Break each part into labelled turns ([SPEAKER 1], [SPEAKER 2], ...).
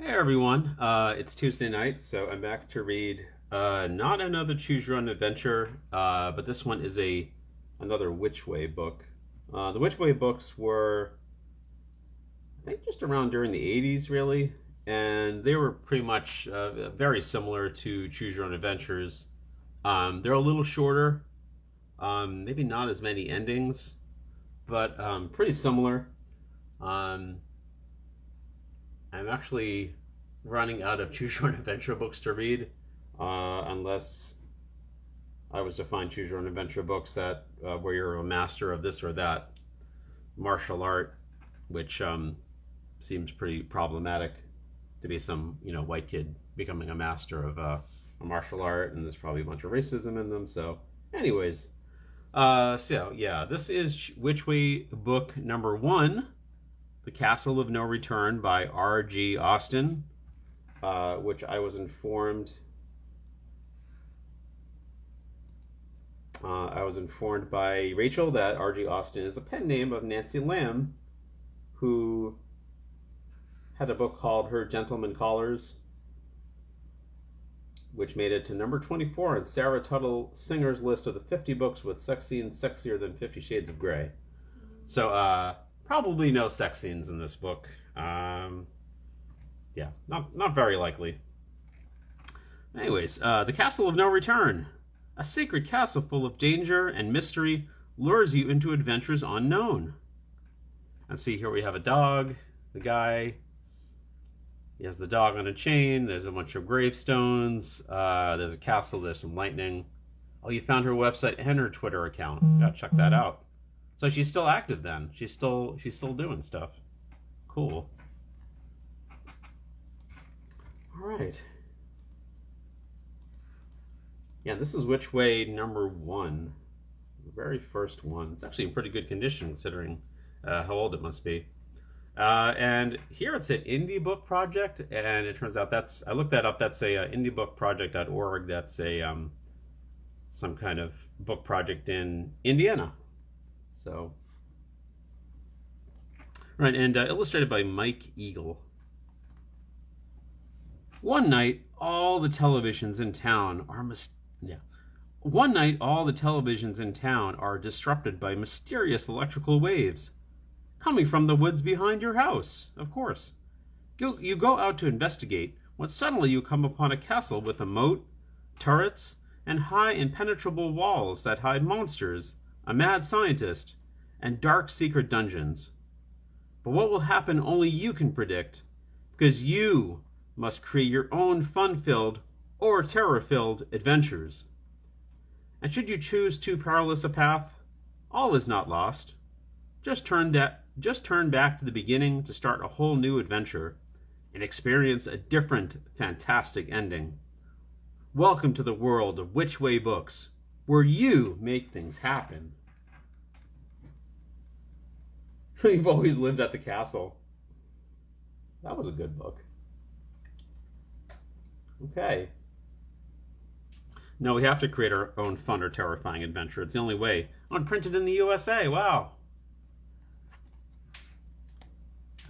[SPEAKER 1] Hey everyone, it's Tuesday night, so I'm back to read not another Choose Your Own Adventure, but this one is another Which Way book. The Which Way books were, I think, just around during the 80s, really, and they were pretty much very similar to Choose Your Own Adventures. They're a little shorter, maybe not as many endings, but pretty similar. Um, I'm actually running out of Choose Your Own Adventure books to read, unless I was to find Choose Your Own Adventure books that where you're a master of this or that martial art, which seems pretty problematic to be some white kid becoming a master of a martial art, and there's probably a bunch of racism in them. So, anyways, so yeah, this is Which Way book number one, The Castle of No Return by R.G. Austin, which I was informed by Rachel that R.G. Austin is a pen name of Nancy Lamb, who had a book called Her Gentleman Callers, which made it to number 24 on Sarah Tuttle Singer's list of the 50 books with sex scenes sexier than 50 Shades of Grey. So, probably no sex scenes in this book. Yeah, not very likely. Anyways, The Castle of No Return. A secret castle full of danger and mystery lures you into adventures unknown. Let's see, here we have a dog. The guy, he has the dog on a chain. There's a bunch of gravestones. There's a castle. There's some lightning. Oh, you found her website and her Twitter account. Gotta check that out. So she's still active then. She's still doing stuff. Cool. All right. Yeah, this is Which Way number one. The very first one. It's actually in pretty good condition considering how old it must be. And here it's an indie book project, and it turns out I looked that up. That's a indiebookproject.org. That's a some kind of book project in Indiana. So, right, and illustrated by Mike Eagle. One night, all the televisions in town are One night, all the televisions in town are disrupted by mysterious electrical waves coming from the woods behind your house. Of course, you go out to investigate when suddenly you come upon a castle with a moat, turrets, and high impenetrable walls that hide monsters, a mad scientist, and dark secret dungeons. But what will happen only you can predict, because you must create your own fun-filled or terror-filled adventures. And should you choose too perilous a path, all is not lost. Just turn back to the beginning to start a whole new adventure and experience a different, fantastic ending. Welcome to the world of Which Way books, where you make things happen. You've always lived at the castle. That was a good book. Okay. No, we have to create our own fun or terrifying adventure. It's the only way. Unprinted in the USA. Wow.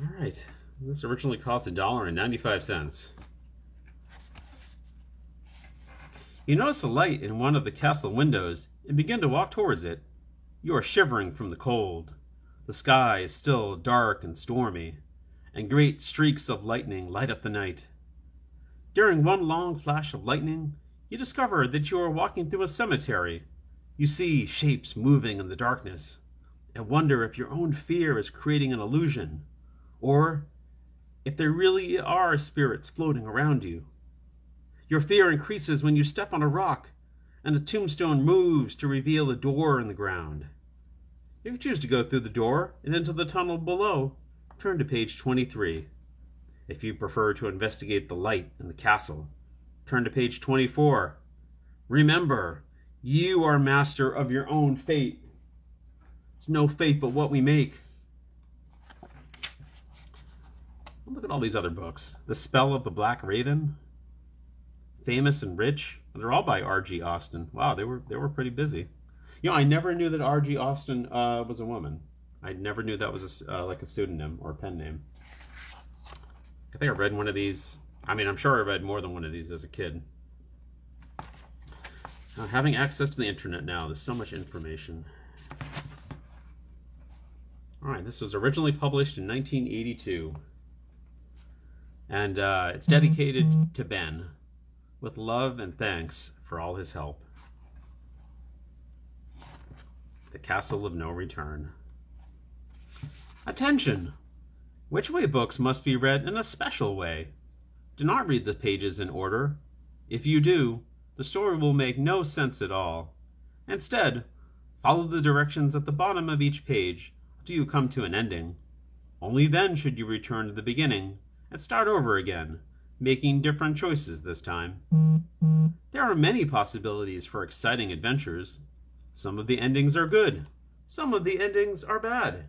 [SPEAKER 1] All right. This originally cost $1.95. You notice a light in one of the castle windows and begin to walk towards it. You are shivering from the cold. The sky is still dark and stormy, and great streaks of lightning light up the night. During one long flash of lightning, you discover that you are walking through a cemetery. You see shapes moving in the darkness, and wonder if your own fear is creating an illusion, or if there really are spirits floating around you. Your fear increases when you step on a rock, and a tombstone moves to reveal a door in the ground. If you choose to go through the door and into the tunnel below, turn to page 23. If you prefer to investigate the light in the castle, turn to page 24. Remember, you are master of your own fate. There's no fate but what we make. Look at all these other books. The Spell of the Black Raven, Famous and Rich. They're all by R.G. Austin. Wow, they were pretty busy. I never knew that R.G. Austin was a woman. I never knew that was like a pseudonym or a pen name. I think I read one of these. I mean, I'm sure I read more than one of these as a kid. Having access to the internet now, there's so much information. All right, this was originally published in 1982. And it's dedicated to Ben, with love and thanks for all his help. The Castle of No Return. Attention! Which-way books must be read in a special way. Do not read the pages in order. If you do, the story will make no sense at all. Instead, follow the directions at the bottom of each page until you come to an ending. Only then should you return to the beginning and start over again, making different choices this time. There are many possibilities for exciting adventures. Some of the endings are good. Some of the endings are bad.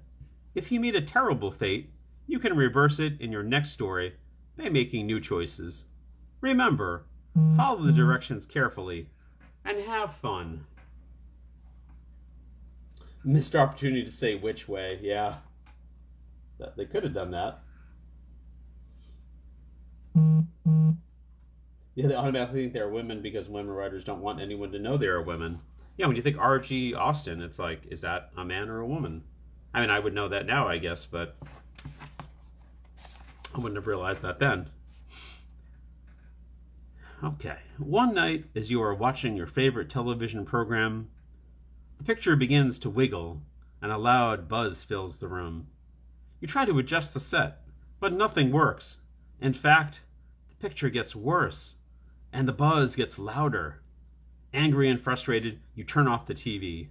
[SPEAKER 1] If you meet a terrible fate, you can reverse it in your next story by making new choices. Remember, follow the directions carefully and have fun. Missed opportunity to say which way, yeah. They could have done that. Yeah, they automatically think they're women because women writers don't want anyone to know they are women. Yeah, when you think R.G. Austin, it's like, is that a man or a woman? I mean, I would know that now, I guess, but I wouldn't have realized that then. Okay. One night, as you are watching your favorite television program, the picture begins to wiggle, and a loud buzz fills the room. You try to adjust the set, but nothing works. In fact, the picture gets worse, and the buzz gets louder. Angry and frustrated, you turn off the TV.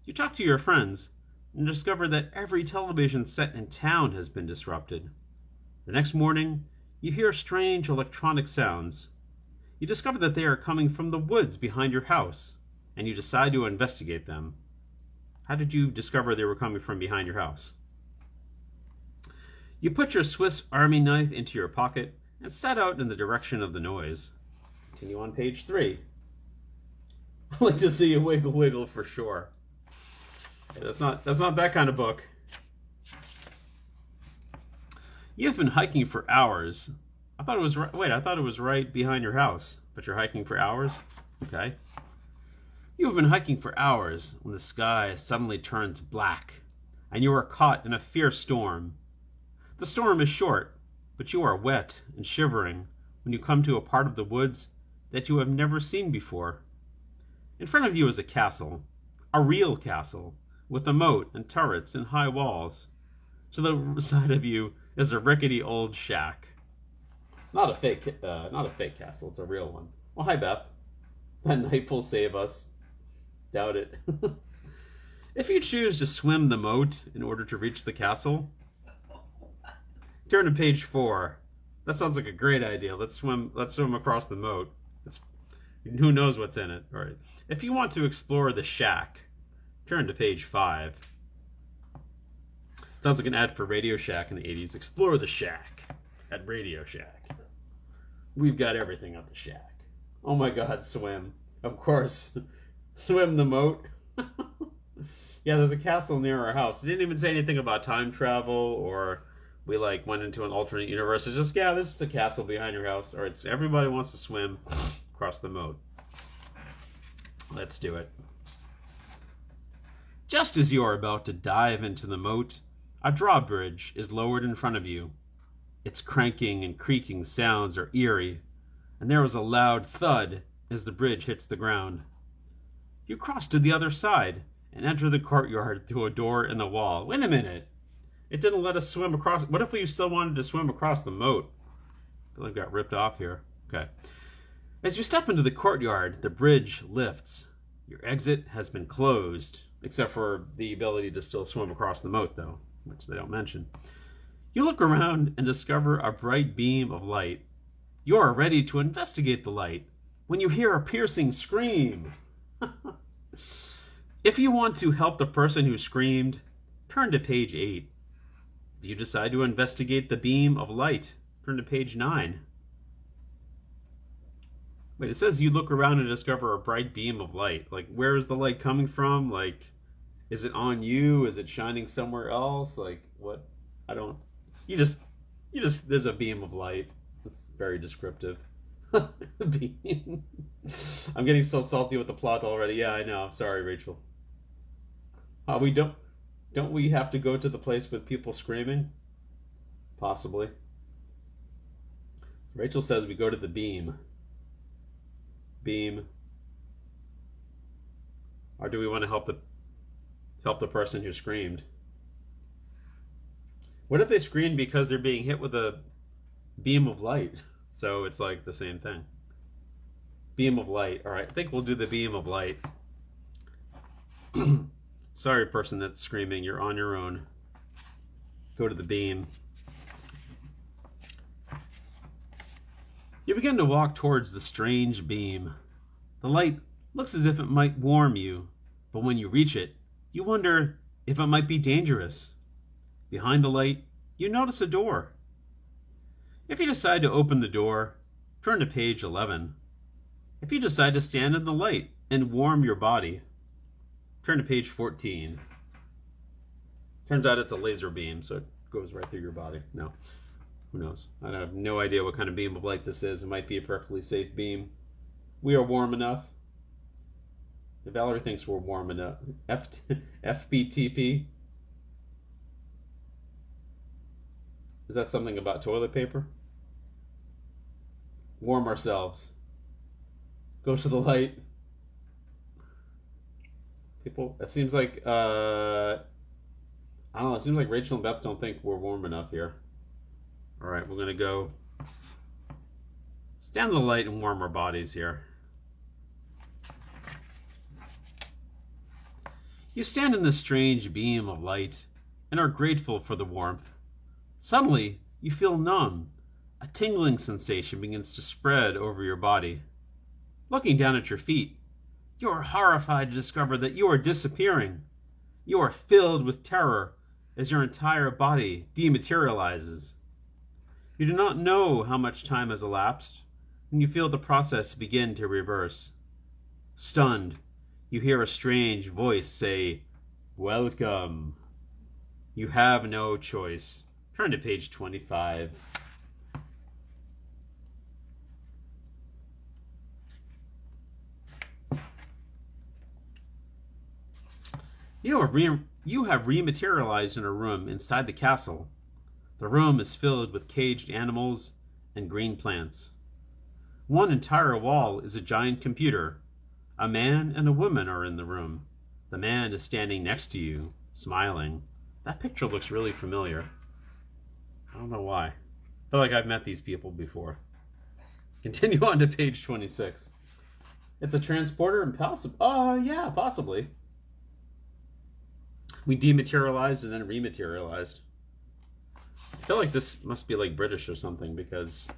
[SPEAKER 1] You talk to your friends and discover that every television set in town has been disrupted. The next morning, you hear strange electronic sounds. You discover that they are coming from the woods behind your house, and you decide to investigate them. How did you discover they were coming from behind your house? You put your Swiss Army knife into your pocket and set out in the direction of the noise. Continue on page 3. I'd like to see a wiggle wiggle for sure. Okay, that's not that kind of book. You've been hiking for hours. I thought it was right behind your house, but you're hiking for hours? Okay. You have been hiking for hours when the sky suddenly turns black, and you are caught in a fierce storm. The storm is short, but you are wet and shivering when you come to a part of the woods that you have never seen before. In front of you is a castle, a real castle, with a moat and turrets and high walls. To the side of you is a rickety old shack. Not a fake castle, it's a real one. Well, hi Beth. That knife will save us. Doubt it. If you choose to swim the moat in order to reach the castle, turn to page 4. That sounds like a great idea. Let's swim across the moat. Who knows what's in it? All right. If you want to explore the shack, turn to page 5. Sounds like an ad for Radio Shack in the 80s. Explore the shack at Radio Shack. We've got everything at the shack. Oh my God, swim. Of course. Swim the moat. Yeah, there's a castle near our house. It didn't even say anything about time travel or we went into an alternate universe. It's just, yeah, there's just a castle behind your house. All right, so everybody wants to swim across the moat. Let's do it. Just as you are about to dive into the moat, a drawbridge is lowered in front of you. Its cranking and creaking sounds are eerie, and there is a loud thud as the bridge hits the ground. You cross to the other side and enter the courtyard through a door in the wall. Wait a minute. It didn't let us swim across. What if we still wanted to swim across the moat? I feel like I got ripped off here. Okay. As you step into the courtyard, the bridge lifts. Your exit has been closed, except for the ability to still swim across the moat, though, which they don't mention. You look around and discover a bright beam of light. You are ready to investigate the light when you hear a piercing scream. If you want to help the person who screamed, turn to page 8. If you decide to investigate the beam of light, turn to page 9. Wait, it says you look around and discover a bright beam of light. Where is the light coming from? Is it on you? Is it shining somewhere else? What? You just There's a beam of light. It's very descriptive. Beam. I'm getting so salty with the plot already. Yeah, I know. Sorry, Rachel. We don't we have to go to the place with people screaming? Possibly. Rachel says we go to the beam. Beam. Or do we want to help the person who screamed? What if they screamed because they're being hit with a beam of light? So it's like the same thing. Beam of light. All right, I think we'll do the beam of light. Sorry, person that's screaming. You're on your own. Go to the beam. You begin to walk towards the strange beam. The light looks as if it might warm you, but when you reach it, you wonder if it might be dangerous. Behind the light, you notice a door. If you decide to open the door, turn to page 11. If you decide to stand in the light and warm your body, turn to page 14. Turns out it's a laser beam, so it goes right through your body. No, who knows? I have no idea what kind of beam of light this is. It might be a perfectly safe beam. We are warm enough. Valerie thinks we're warm enough. FBTP. Is that something about toilet paper? Warm ourselves. Go to the light. People, it seems like, I don't know, it seems like Rachel and Beth don't think we're warm enough here. Alright, we're going to go stand in the light and warm our bodies here. You stand in this strange beam of light and are grateful for the warmth. Suddenly, you feel numb. A tingling sensation begins to spread over your body. Looking down at your feet, you are horrified to discover that you are disappearing. You are filled with terror as your entire body dematerializes. You do not know how much time has elapsed, and you feel the process begin to reverse. Stunned, you hear a strange voice say, "Welcome." You have no choice. Turn to page 25. You have rematerialized in a room inside the castle. The room is filled with caged animals and green plants. One entire wall is a giant computer. A man and a woman are in the room. The man is standing next to you, smiling. That picture looks really familiar. I don't know why. I feel like I've met these people before. Continue on to page 26. It's a transporter and possibly. Yeah, possibly. We dematerialized and then rematerialized. I feel like this must be like British or something because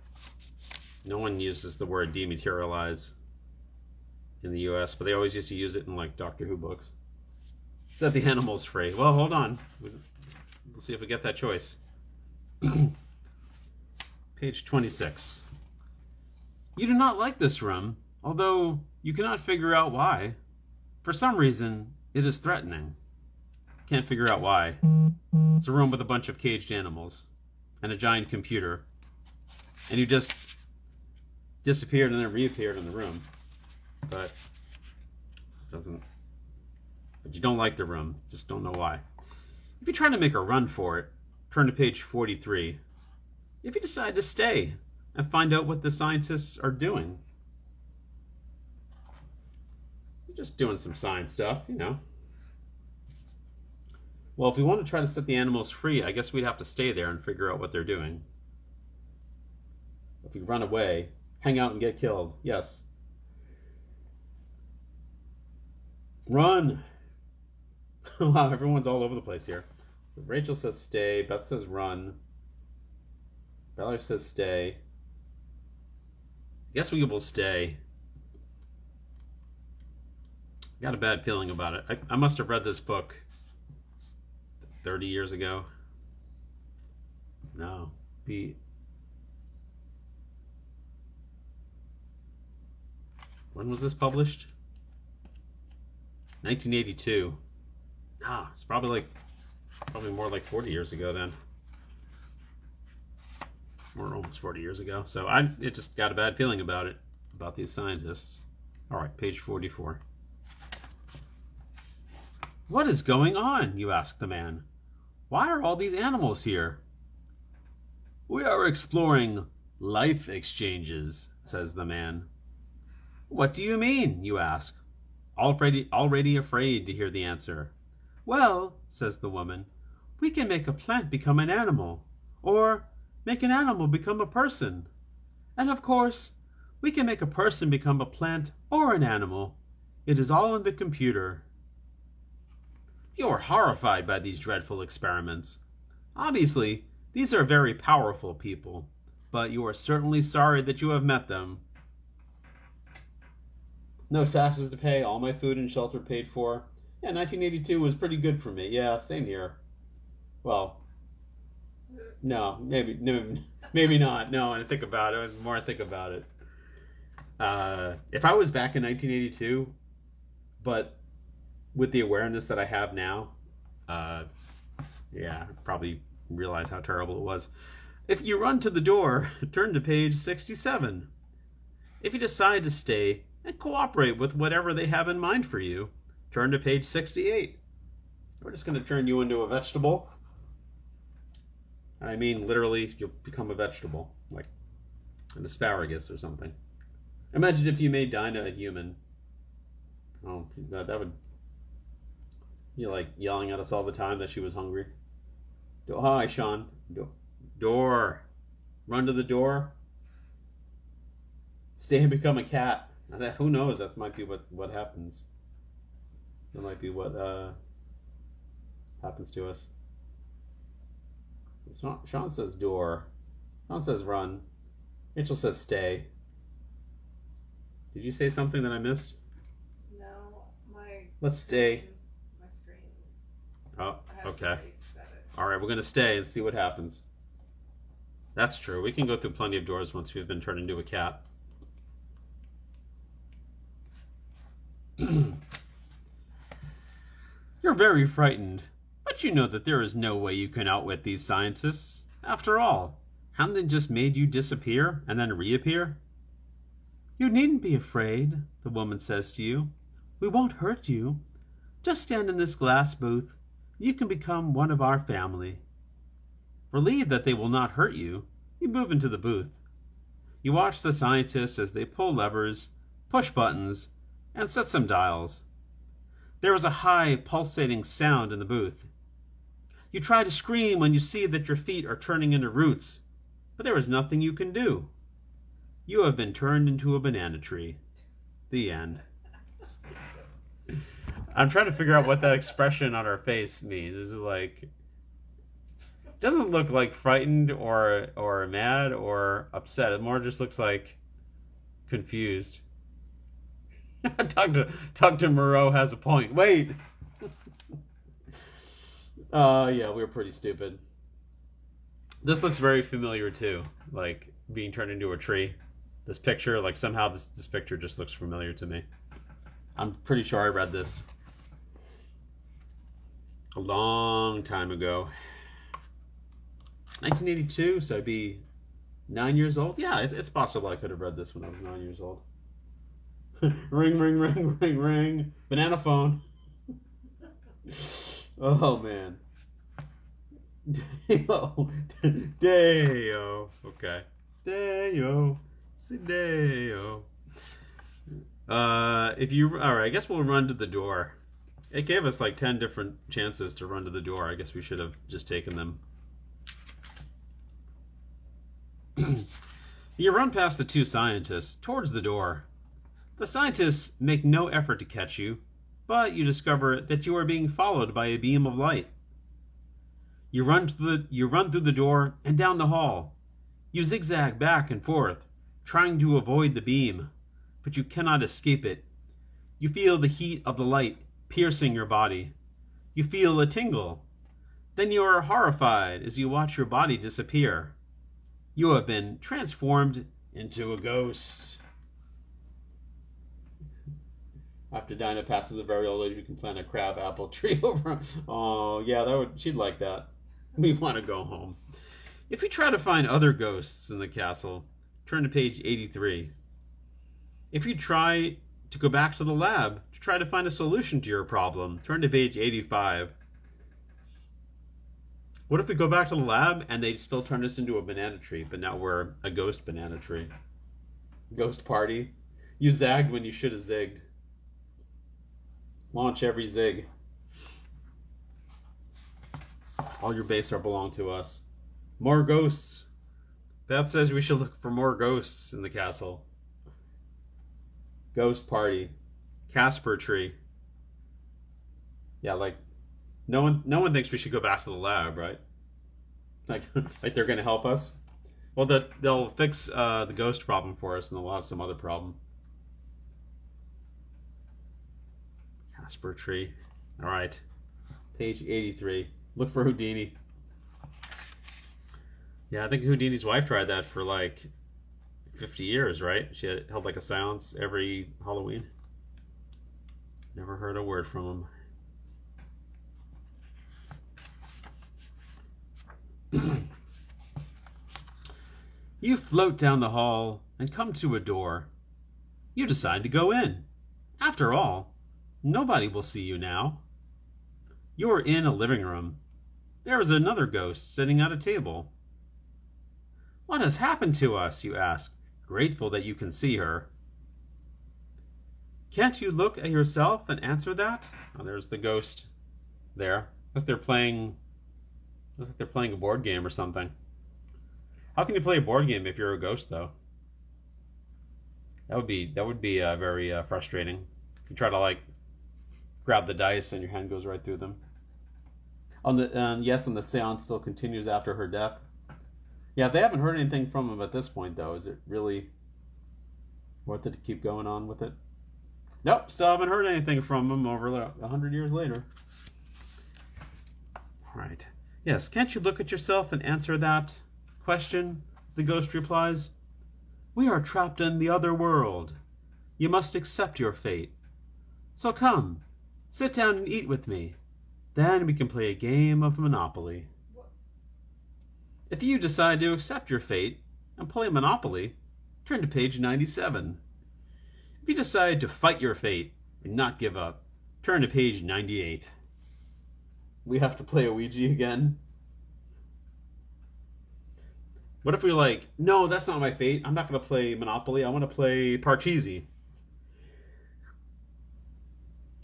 [SPEAKER 1] no one uses the word dematerialize in the US, but they always used to use it in like Doctor Who books. Set the animals free. Well, hold on. We'll see if we get that choice. Page 26. You do not like this room, although you cannot figure out why. For some reason, it is threatening. Can't figure out why. It's a room with a bunch of caged animals and a giant computer, and you just disappeared and then reappeared in the room. But it doesn't. But you don't like the room. Just don't know why. If you try to make a run for it, turn to page 43. If you decide to stay and find out what the scientists are doing, you're just doing some science stuff, you know. Well, if we want to try to set the animals free, I guess we'd have to stay there and figure out what they're doing. If we run away, hang out and get killed, yes. Run! Wow, everyone's all over the place here. Rachel says stay, Beth says run. Valerie says stay. I guess we will stay. Got a bad feeling about it. I must have read this book 30 years ago. No. When was this published? 1982. It's probably more like 40 years ago then. We're almost 40 years ago. So it just got a bad feeling about it, about these scientists. All right, page 44. What is going on? You ask the man. Why are all these animals here? We are exploring life exchanges, says the man. What do you mean? You ask, already afraid to hear the answer. Well, says the woman, we can make a plant become an animal, or make an animal become a person. And of course, we can make a person become a plant or an animal. It is all in the computer. You are horrified by these dreadful experiments. Obviously, these are very powerful people, but you are certainly sorry that you have met them. No taxes to pay, all my food and shelter paid for. Yeah, 1982 was pretty good for me. Yeah, same here. Well, no, maybe not. No, I think about it. The more I think about it, if I was back in 1982, but with the awareness that I have now, yeah, I'd probably realize how terrible it was. If you run to the door, turn to page 67. If you decide to stay and cooperate with whatever they have in mind for you, turn to page 68. We're just going to turn you into a vegetable. I mean, literally, you'll become a vegetable, like an asparagus or something. Imagine if you made Dinah a human. Oh, that would... You like yelling at us all the time that she was hungry. Hi, Sean. Door. Run to the door. Stay and become a cat. Who knows? That might be what happens. That might be what happens to us. Sean says door. Sean says run. Rachel says stay. Did you say something that I missed?
[SPEAKER 2] No,
[SPEAKER 1] Let's stay.
[SPEAKER 2] My screen.
[SPEAKER 1] Oh, okay. All right, we're going to stay and see what happens. That's true. We can go through plenty of doors once we've been turned into a cat. You're very frightened, but you know that there is no way you can outwit these scientists. After all, haven't they just made you disappear and then reappear? You needn't be afraid, the woman says to you. We won't hurt you. Just stand in this glass booth. You can become one of our family. Relieved that they will not hurt you, you move into the booth. You watch the scientists as they pull levers, push buttons, and set some dials. There is a high, pulsating sound in the booth. You try to scream when you see that your feet are turning into roots, but there is nothing you can do. You have been turned into a banana tree. The end. I'm trying to figure out what that expression on her face means. Is it like... Doesn't look like frightened or mad or upset. It more just looks like confused. Dr. Moreau has a point. Wait. Yeah, we were pretty stupid. This looks very familiar too, like being turned into a tree. This picture, like somehow this picture just looks familiar to me. I'm pretty sure I read this a long time ago. 1982, so I'd be 9 years old. Yeah, it's possible I could have read this when I was 9 years old. Ring, ring, ring, ring, ring. Banana phone. Oh, man. Deo. Deo. Okay. Deo. Say Deo. All right, I guess we'll run to the door. It gave us like 10 different chances to run to the door. I guess we should have just taken them. You run past the two scientists towards the door. The scientists make no effort to catch you, but you discover that you are being followed by a beam of light. You run through the door and down the hall. You zigzag back and forth, trying to avoid the beam, but you cannot escape it. You feel the heat of the light piercing your body. You feel a tingle. Then you are horrified as you watch your body disappear. You have been transformed into a ghost. After Dinah passes a very old age, you can plant a crab apple tree over. Oh, yeah, she'd like that. We want to go home. If you try to find other ghosts in the castle, turn to page 83. If you try to go back to the lab to try to find a solution to your problem, turn to page 85. What if we go back to the lab and they still turn us into a banana tree, but now we're a ghost banana tree? Ghost party. You zagged when you should have zigged. Launch every zig. All your base are belong to us. More ghosts. That says we should look for more ghosts in the castle. Ghost party. Casper tree. Yeah, like no one thinks we should go back to the lab, right? Like they're gonna help us. Well, they'll fix the ghost problem for us, and they'll have some other problem. Casper tree. All right, page 83. Look for Houdini. Yeah, I think Houdini's wife tried that for like 50 years, right? She held like a seance every Halloween. Never heard a word from him. You float down the hall and come to a door. You decide to go in. After all, nobody will see you now. You are in a living room. There is another ghost sitting at a table. What has happened to us, you ask, grateful that you can see her. Can't you look at yourself and answer that? Oh, there's the ghost there. Looks like they're playing a board game or something. How can you play a board game if you're a ghost, though? That would be very frustrating. If you try to like grab the dice and your hand goes right through them. And the seance still continues after her death. Yeah, they haven't heard anything from him at this point, though. Is it really worth it to keep going on with it? Nope, still haven't heard anything from him over 100 years later. Right. Yes, can't you look at yourself and answer that question? The ghost replies. We are trapped in the other world. You must accept your fate. So come, sit down and eat with me. Then we can play a game of Monopoly. If you decide to accept your fate and play Monopoly, turn to page 97. If you decide to fight your fate and not give up, turn to page 98. We have to play a Ouija again? What if we're like, no, that's not my fate. I'm not going to play Monopoly. I want to play Parcheesi.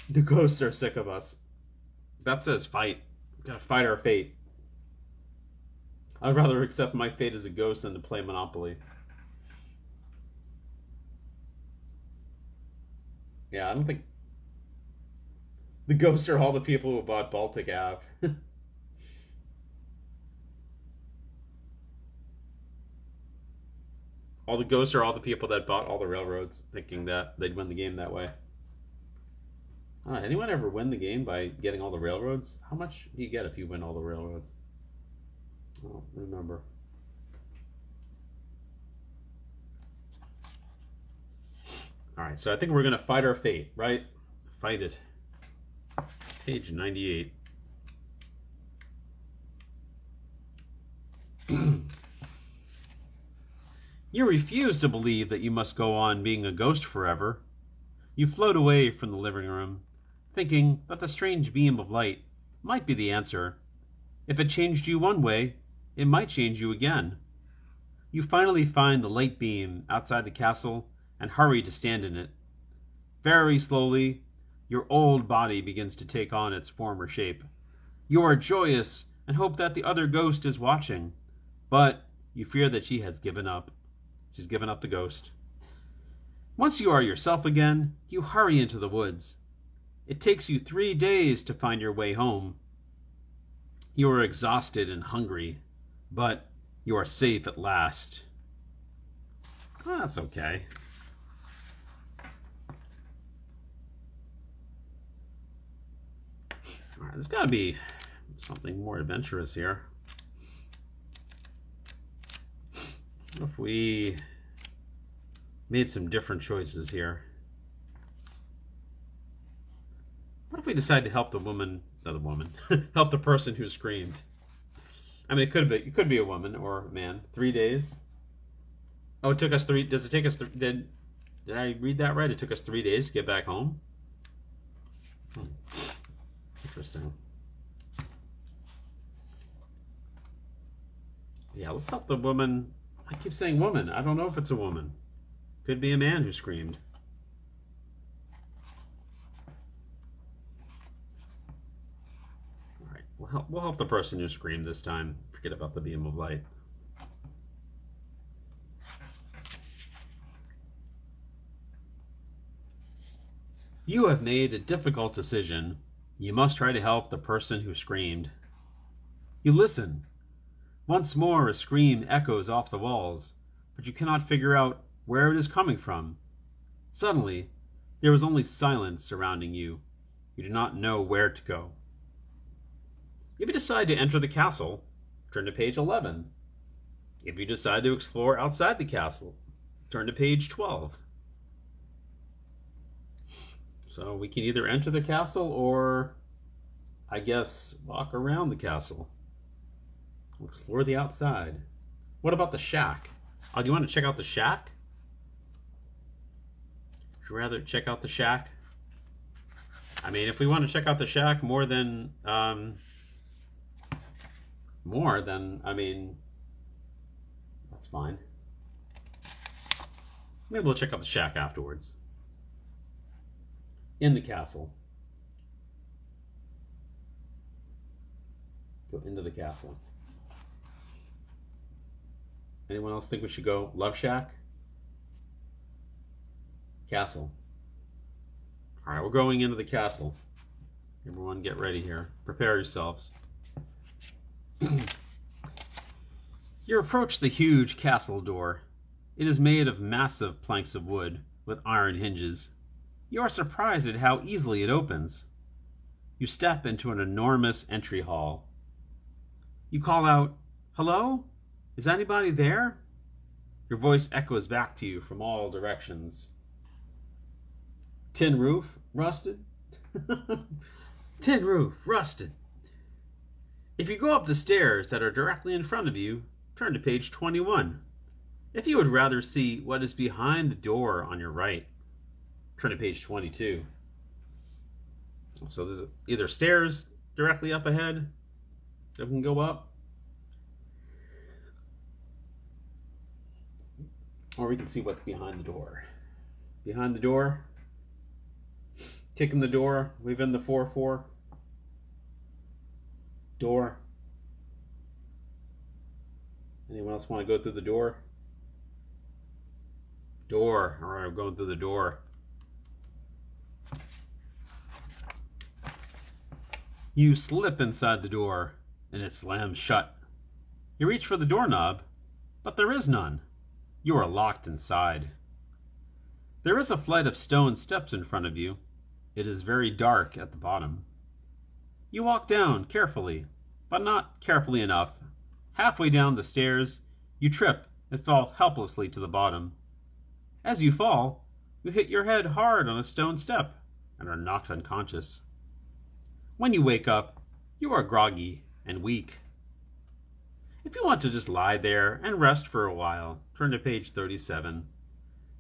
[SPEAKER 1] The ghosts are sick of us. That says fight. We gotta fight our fate. I'd rather accept my fate as a ghost than to play Monopoly. Yeah, I don't think... The ghosts are all the people who bought Baltic Ave. All the ghosts are all the people that bought all the railroads, thinking that they'd win the game that way. Anyone ever win the game by getting all the railroads? How much do you get if you win all the railroads? I don't remember. Alright, so I think we're going to fight our fate, right? Fight it. Page 98. You refuse to believe that you must go on being a ghost forever. You float away from the living room, thinking that the strange beam of light might be the answer. If it changed you one way, it might change you again. You finally find the light beam outside the castle and hurry to stand in it. Very slowly, your old body begins to take on its former shape. You are joyous and hope that the other ghost is watching, but you fear that she has given up. She's given up the ghost. Once you are yourself again, you hurry into the woods. It takes you 3 days to find your way home. You are exhausted and hungry, but you are safe at last. Oh, that's okay. All right, there's got to be something more adventurous here. What if we made some different choices here? What if we decide to help help the person who screamed? I mean, it could be a woman or a man. 3 days. Oh, it took us three. Does it take us? Did I read that right? It took us 3 days to get back home. Hmm. Interesting. Yeah, let's help the woman. I keep saying woman. I don't know if it's a woman. Could be a man who screamed. All right, we'll help the person who screamed this time. Forget about the beam of light. You have made a difficult decision. You must try to help the person who screamed. You listen. Once more a scream echoes off the walls, but you cannot figure out where it is coming from. Suddenly, there is only silence surrounding you. You do not know where to go. If you decide to enter the castle, turn to page 11. If you decide to explore outside the castle, turn to page 12. So we can either enter the castle or, I guess, walk around the castle. Explore the outside. What about the shack? Oh, do you want to check out the shack? Would you rather check out the shack? I mean, if we want to check out the shack more than, I mean, that's fine. Maybe we'll check out the shack afterwards. In the castle. Go into the castle. Anyone else think we should go Love Shack? Castle. Alright, we're going into the castle. Everyone get ready here. Prepare yourselves. You approach the huge castle door. It is made of massive planks of wood with iron hinges. You are surprised at how easily it opens. You step into an enormous entry hall. You call out, "Hello? Is anybody there?" Your voice echoes back to you from all directions. Tin roof, rusted. Tin roof, rusted. If you go up the stairs that are directly in front of you, turn to page 21. If you would rather see what is behind the door on your right, turn to page 22. So there's either stairs directly up ahead that we can go up, or we can see what's behind the door. Behind the door, kicking the door, we've in the 4-4. Door. Anyone else want to go through the door? Door. All right, we're going through the door. You slip inside the door, and it slams shut. You reach for the doorknob, but there is none. You are locked inside. There is a flight of stone steps in front of you. It is very dark at the bottom. You walk down carefully, but not carefully enough. Halfway down the stairs, you trip and fall helplessly to the bottom. As you fall, you hit your head hard on a stone step and are knocked unconscious. When you wake up, you are groggy and weak. If you want to just lie there and rest for a while, turn to page 37.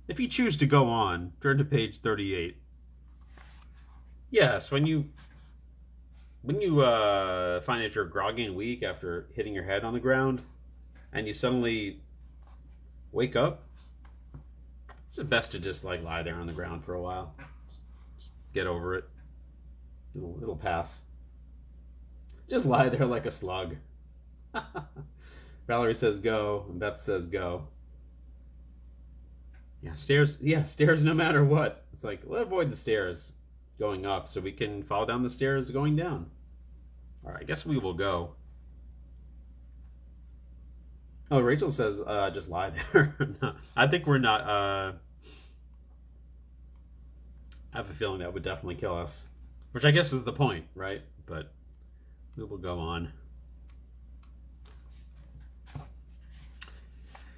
[SPEAKER 1] If you choose to go on, turn to page 38. Yes, when you find that you're groggy and weak after hitting your head on the ground, and you suddenly wake up, it's best to just lie there on the ground for a while. Just get over it. It'll pass. Just lie there like a slug. Valerie says go, and Beth says go. Yeah, stairs. Yeah, stairs no matter what. It's like, let's avoid the stairs going up so we can fall down the stairs going down. All right, I guess we will go. Oh, Rachel says just lie there. No, I think we're not. I have a feeling that would definitely kill us. Which I guess is the point, right? But we will go on.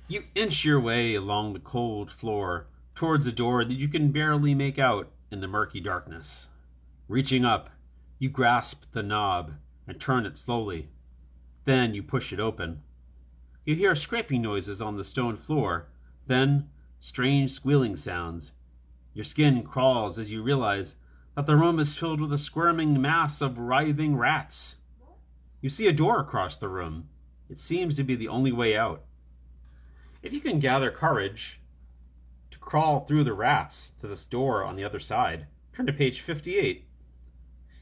[SPEAKER 1] You inch your way along the cold floor towards a door that you can barely make out in the murky darkness. Reaching up, you grasp the knob and turn it slowly. Then you push it open. You hear scraping noises on the stone floor, then strange squealing sounds. Your skin crawls as you realize that the room is filled with a squirming mass of writhing rats. You see a door across the room. It seems to be the only way out. If you can gather courage to crawl through the rats to this door on the other side, turn to page 58.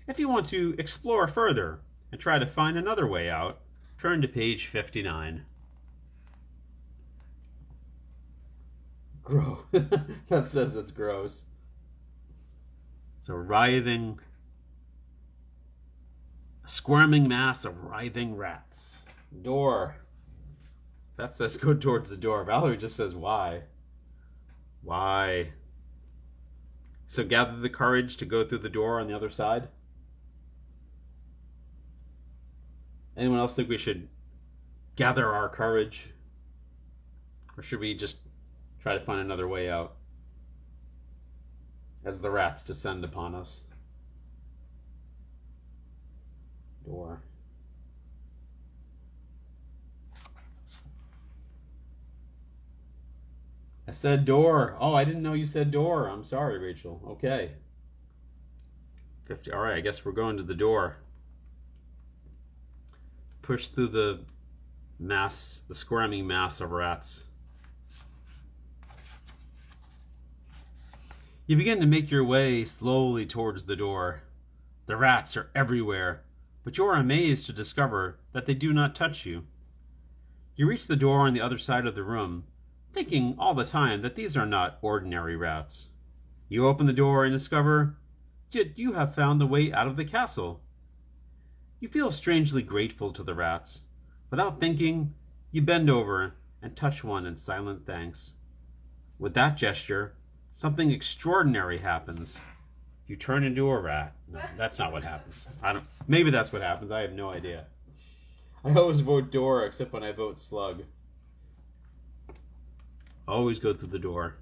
[SPEAKER 1] If you want to explore further and try to find another way out, turn to page 59. Gross. That says it's gross. It's a writhing, squirming mass of writhing rats. Door. That says go towards the door. Valerie just says why. Why? So gather the courage to go through the door on the other side. Anyone else think we should gather our courage? Or should we just try to find another way out as the rats descend upon us? Door. I said door. Oh, I didn't know you said door. I'm sorry, Rachel. Okay. 50. All right, I guess we're going to the door. Push through the mass, the squirming mass of rats. You begin to make your way slowly towards the door. The rats are everywhere, but you are amazed to discover that they do not touch you. You reach the door on the other side of the room, thinking all the time that these are not ordinary rats. You open the door and discover that you have found the way out of the castle. You feel strangely grateful to the rats. Without thinking, you bend over and touch one in silent thanks. With that gesture, something extraordinary happens. You turn into a rat. No, that's not what happens. Maybe that's what happens. I have no idea. I always vote door except when I vote slug. Always go through the door.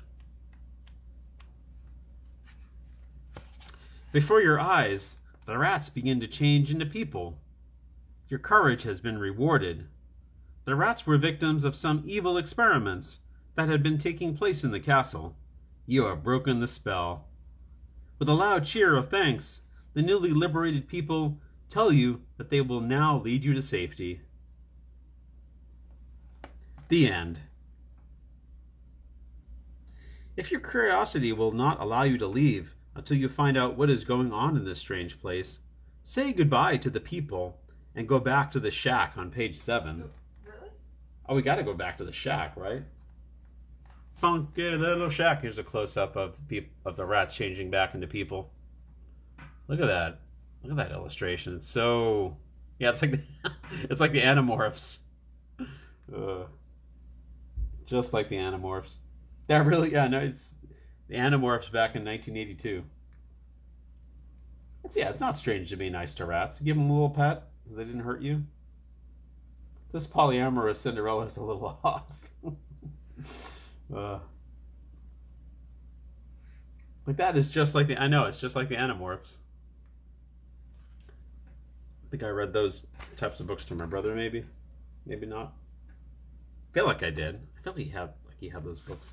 [SPEAKER 1] Before your eyes, the rats begin to change into people. Your courage has been rewarded. The rats were victims of some evil experiments that had been taking place in the castle. You have broken the spell. With a loud cheer of thanks, the newly liberated people tell you that they will now lead you to safety. The end. If your curiosity will not allow you to leave until you find out what is going on in this strange place, say goodbye to the people and go back to the shack on page 7.
[SPEAKER 2] Really?
[SPEAKER 1] Oh, we gotta go back to the shack, right? Funky little shack. Here's a close-up of the rats changing back into people. Look at that. Look at that illustration. It's so... Yeah, it's like it's like the Animorphs. Just like the Animorphs. That really... Yeah, no, it's the Animorphs back in 1982. It's not strange to be nice to rats. Give them a little pet because they didn't hurt you. This polyamorous Cinderella is a little off. Like that is just like the... I know, it's just like the Animorphs. I think I read those types of books to my brother, maybe. Maybe not. I feel like I did. I feel like he had those books.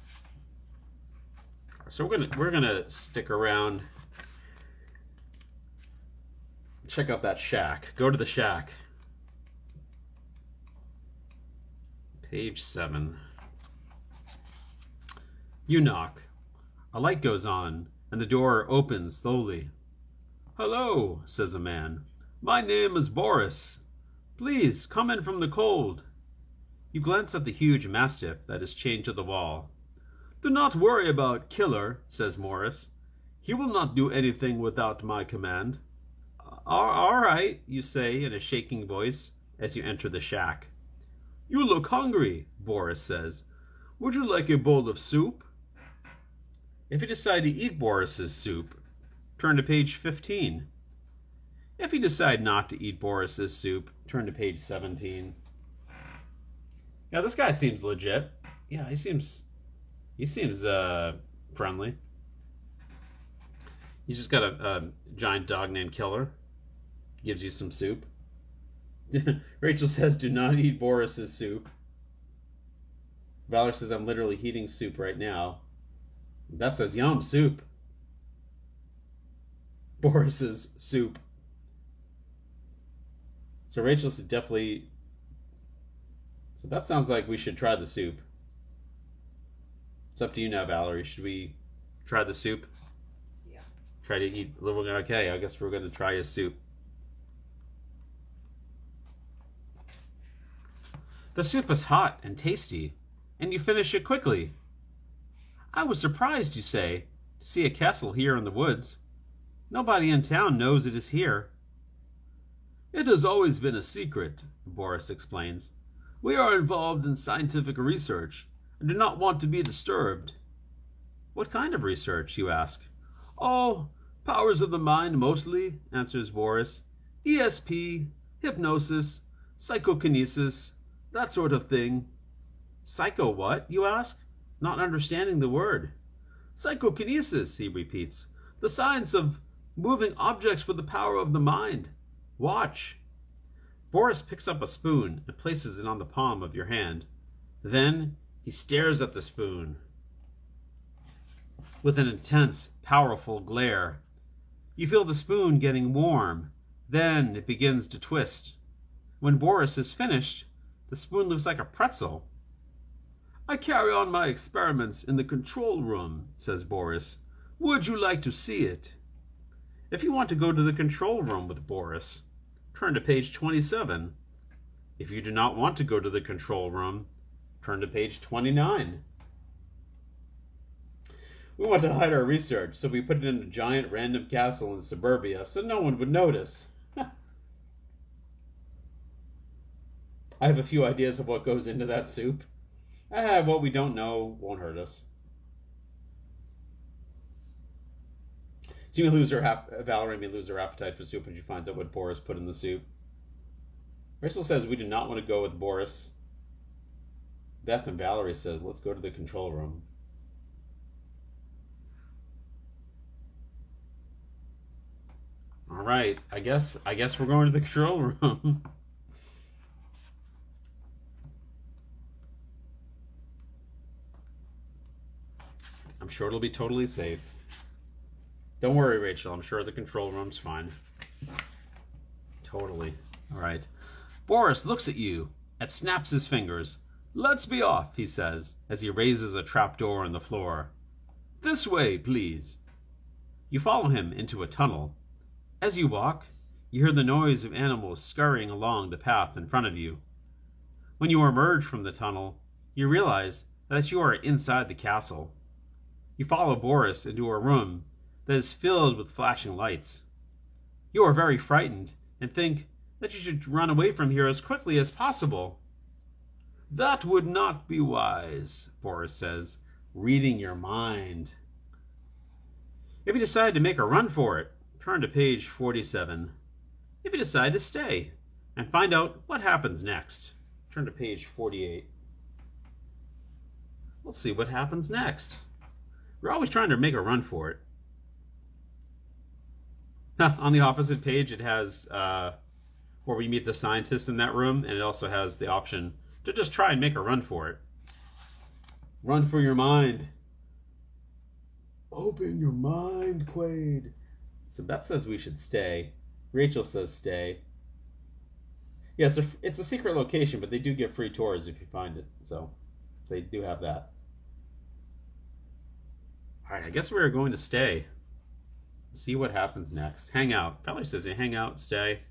[SPEAKER 1] So we're gonna stick around. Check out that shack. Go to the shack. Page 7. You knock. A light goes on, and the door opens slowly. "Hello," says a man. "My name is Boris. Please come in from the cold." You glance at the huge mastiff that is chained to the wall. "Do not worry about Killer," says Morris. "He will not do anything without my command." All right," you say in a shaking voice as you enter the shack. "You look hungry," Boris says. "Would you like a bowl of soup?" If you decide to eat Boris's soup, turn to page 15. If you decide not to eat Boris's soup, turn to page 17. Yeah, this guy seems legit. Yeah, he seems friendly. He's just got a giant dog named Killer. Gives you some soup. Rachel says, do not eat Boris's soup. Valerie says, I'm literally heating soup right now. Beth says, yum, soup. Boris's soup. So Rachel says, definitely. So that sounds like we should try the soup. It's up to you now, Valerie. Should we try the soup?
[SPEAKER 2] Yeah.
[SPEAKER 1] Try to eat a little. Okay, I guess we're going to try his soup. The soup is hot and tasty, and you finish it quickly. I was surprised, you say, to see a castle here in the woods. Nobody in town knows it is here. It has always been a secret, Boris explains. We are involved in scientific research and do not want to be disturbed. What kind of research, you ask? Oh, powers of the mind mostly, answers Boris. ESP, hypnosis, psychokinesis, that sort of thing. Psycho what, you ask, not understanding the word. Psychokinesis, he repeats. The science of moving objects with the power of the mind. Watch. Boris picks up a spoon and places it on the palm of your hand. Then he stares at the spoon with an intense, powerful glare. You feel the spoon getting warm. Then it begins to twist. When Boris is finished, the spoon looks like a pretzel. I carry on my experiments in the control room, says Boris. Would you like to see it? If you want to go to the control room with Boris, turn to page 27. If you do not want to go to the control room, turn to page 29. We want to hide our research, so we put it in a giant random castle in suburbia so no one would notice. I have a few ideas of what goes into that soup. What we don't know won't hurt us. Valerie may lose her appetite for soup when she finds out what Boris put in the soup. Rachel says we do not want to go with Boris. Beth and Valerie says let's go to the control room. All right, I guess we're going to the control room. I'm sure it'll be totally safe. Don't worry, Rachel. I'm sure the control room's fine. Totally. All right. Boris looks at you and snaps his fingers. Let's be off, he says, as he raises a trapdoor in the floor. This way, please. You follow him into a tunnel. As you walk, you hear the noise of animals scurrying along the path in front of you. When you emerge from the tunnel, you realize that you are inside the castle. You follow Boris into a room that is filled with flashing lights. You are very frightened and think that you should run away from here as quickly as possible. That would not be wise, Boris says, reading your mind. If you decide to make a run for it, turn to page 47. If you decide to stay and find out what happens next, turn to page 48. Let's see what happens next. We're always trying to make a run for it. On the opposite page, it has where we meet the scientist in that room, and it also has the option to just try and make a run for it. Run for your mind. Open your mind, Quaid. So Beth says we should stay. Rachel says stay. Yeah, it's a secret location, but they do give free tours if you find it. So they do have that. All right, I guess we're going to stay. See what happens next. Hang out. Valerie says hang out, stay.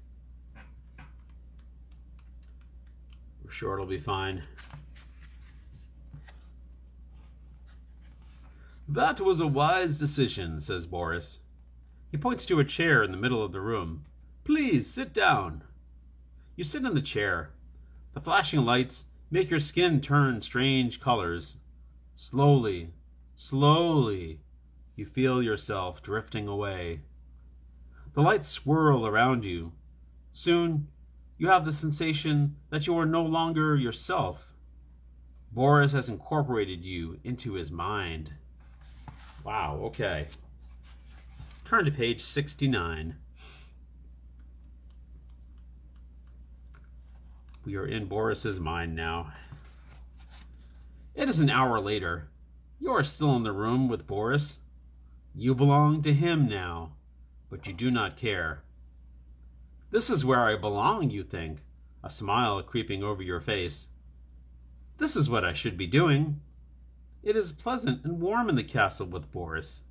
[SPEAKER 1] We're sure it'll be fine. That was a wise decision, says Boris. He points to a chair in the middle of the room. Please, sit down. You sit in the chair. The flashing lights make your skin turn strange colors. Slowly, slowly, you feel yourself drifting away. The lights swirl around you. Soon, you have the sensation that you are no longer yourself. Boris has incorporated you into his mind. Wow, okay. Turn to page 69. We are in Boris's mind now. It is an hour later. You are still in the room with Boris. You belong to him now, but you do not care. This is where I belong, you think, a smile creeping over your face. This is what I should be doing. It is pleasant and warm in the castle with Boris.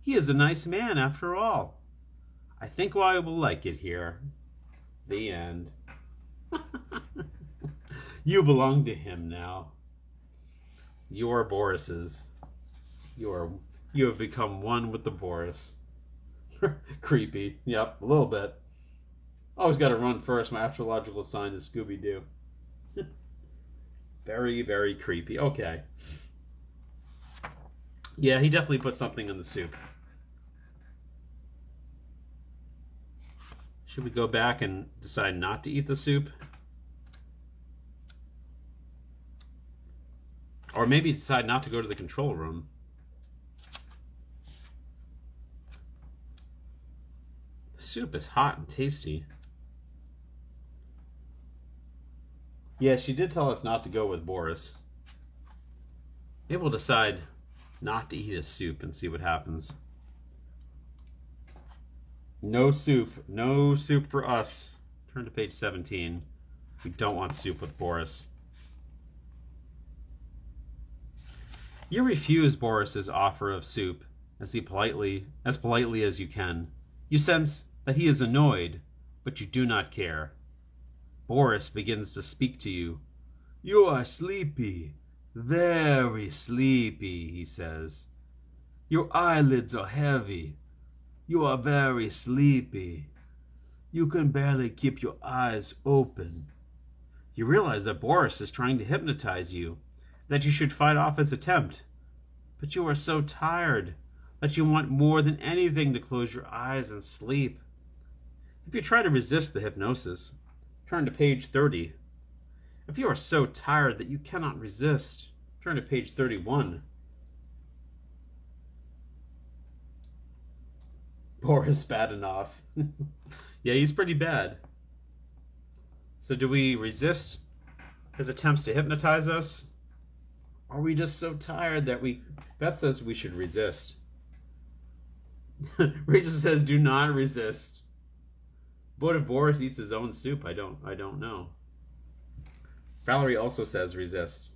[SPEAKER 1] He is a nice man, after all. I think I will like it here. The end. You belong to him now. You are Boris's. You have become one with the Boris. Creepy. Yep, a little bit. Always got to run first. My astrological sign is Scooby-Doo. Very, very creepy. Okay. Yeah, he definitely put something in the soup. Should we go back and decide not to eat the soup? Or maybe decide not to go to the control room. The soup is hot and tasty. Yeah, she did tell us not to go with Boris. Maybe we'll decide not to eat his soup and see what happens. No soup. No soup for us. Turn to page 17. We don't want soup with Boris. You refuse Boris's offer of soup as politely as you can. You sense that he is annoyed, but you do not care. Boris begins to speak to you. You are sleepy, very sleepy, he says. Your eyelids are heavy. You are very sleepy. You can barely keep your eyes open. You realize that Boris is trying to hypnotize you, that you should fight off his attempt. But you are so tired that you want more than anything to close your eyes and sleep. If you try to resist the hypnosis, turn to page 30. If you are so tired that you cannot resist, turn to page 31. Boris Badenov. Yeah, he's pretty bad. So do we resist his attempts to hypnotize us? Or are we just so tired that Beth says we should resist. Rachel says do not resist. But if Boris eats his own soup, I don't know. Valerie also says resist.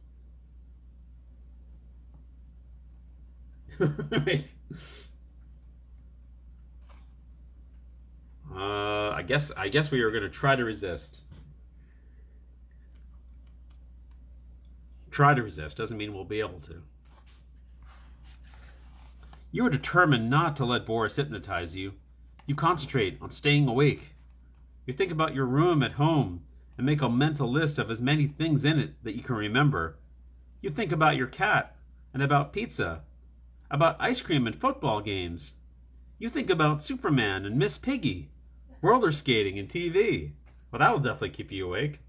[SPEAKER 1] I guess we are going to try to resist. Try to resist doesn't mean we'll be able to. You are determined not to let Boris hypnotize you. You concentrate on staying awake. You think about your room at home and make a mental list of as many things in it that you can remember. You think about your cat and about pizza, about ice cream and football games. You think about Superman and Miss Piggy, roller skating and TV. Well, that will definitely keep you awake.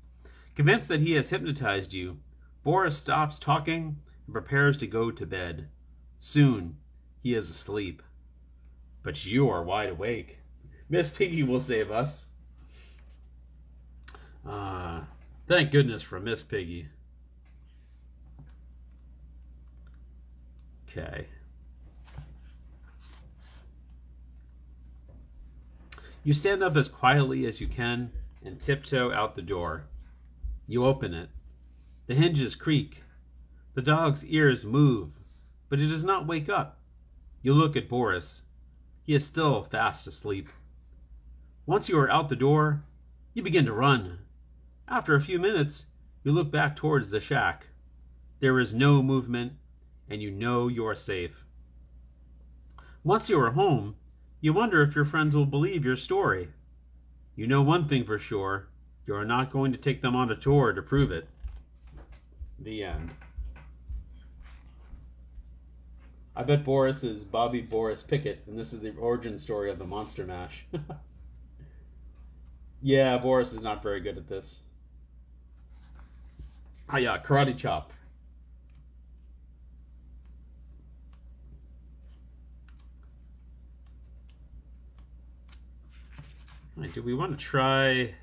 [SPEAKER 1] Convinced that he has hypnotized you, Boris stops talking and prepares to go to bed. Soon, he is asleep. But you are wide awake. Miss Piggy will save us. Thank goodness for Miss Piggy. Okay. You stand up as quietly as you can and tiptoe out the door. You open it. The hinges creak. The dog's ears move, but he does not wake up. You look at Boris. He is still fast asleep. Once you are out the door, you begin to run. After a few minutes, you look back towards the shack. There is no movement, and you know you are safe. Once you are home, you wonder if your friends will believe your story. You know one thing for sure, you are not going to take them on a tour to prove it. The end. I bet Boris is Bobby Boris Pickett, and this is the origin story of the Monster Mash. Yeah, Boris is not very good at this. Ah, yeah, karate chop. All right, do we want to try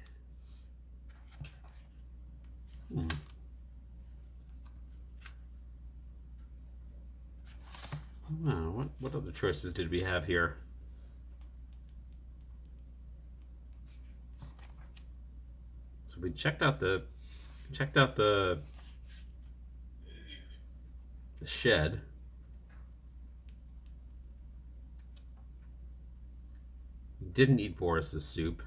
[SPEAKER 1] What other choices did we have here? So we checked out the shed. We didn't eat Boris's soup.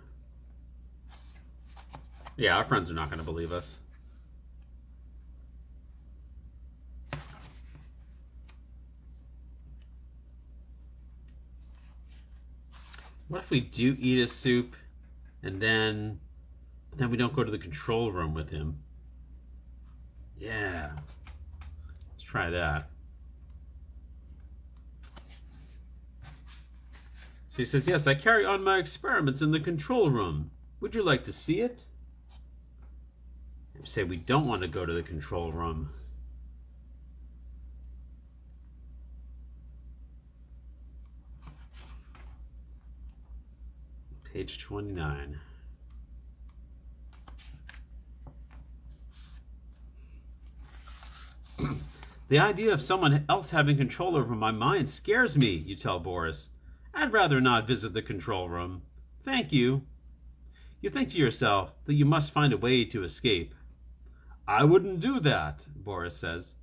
[SPEAKER 1] Yeah, our friends are not going to believe us. What if we do eat his soup and then we don't go to the control room with him? Yeah. Let's try that. So he says, yes, I carry on my experiments in the control room. Would you like to see it? I say we don't want to go to the control room. Page 29. The idea of someone else having control over my mind scares me, you tell Boris. I'd rather not visit the control room. Thank you. You think to yourself that you must find a way to escape. I wouldn't do that, Boris says.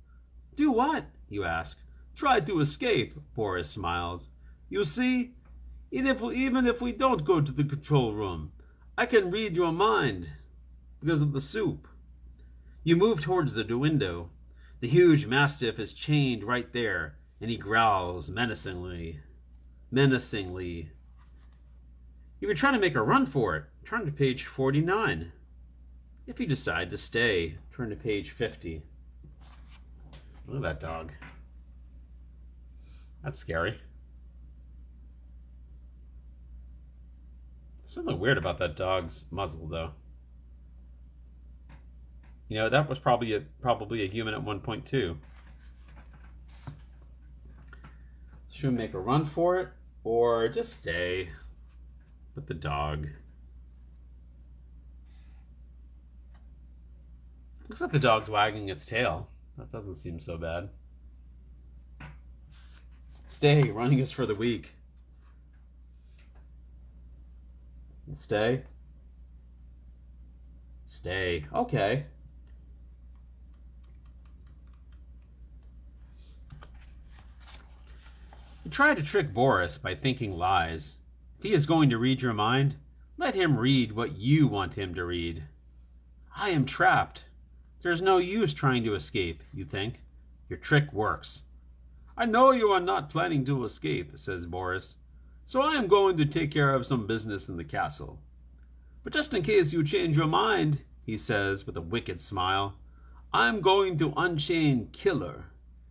[SPEAKER 1] Do what? You ask. Try to escape, Boris smiles. You see, even if we don't go to the control room, I can read your mind because of the soup. You move towards the window. The huge mastiff is chained right there, and he growls menacingly. You can try to make a run for it. Turn to page 49. If you decide to stay, turn to page 50. Look at that dog. That's scary. Something weird about that dog's muzzle, though. You know, that was probably a human at one point too. Should we make a run for it, or just stay with the dog? Looks like the dog's wagging its tail. That doesn't seem so bad. Stay. Running is for the weak. Stay. Stay. Okay. You try to trick Boris by thinking lies. If he is going to read your mind, let him read what you want him to read. I am trapped. There's no use trying to escape, you think. Your trick works. I know you are not planning to escape, says Boris, so I am going to take care of some business in the castle. But just in case you change your mind, he says with a wicked smile, I'm going to unchain Killer.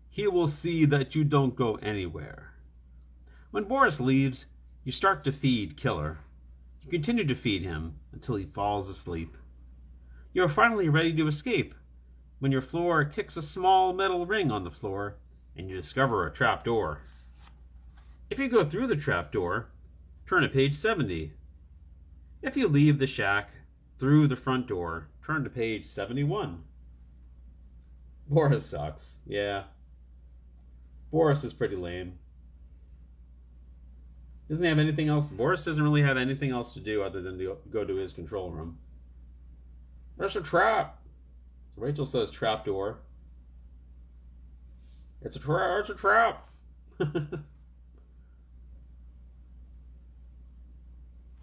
[SPEAKER 1] He will see that you don't go anywhere. When Boris leaves, you start to feed Killer. You continue to feed him until he falls asleep. You are finally ready to escape when your floor kicks a small metal ring on the floor and you discover a trapdoor. If you go through the trapdoor, turn to page 70. If you leave the shack through the front door, turn to page 71. Boris sucks. Yeah. Boris is pretty lame. Doesn't he have anything else? Boris doesn't really have anything else to do other than to go to his control room. There's a trap. Rachel says trapdoor. It's a trap. It's a trap.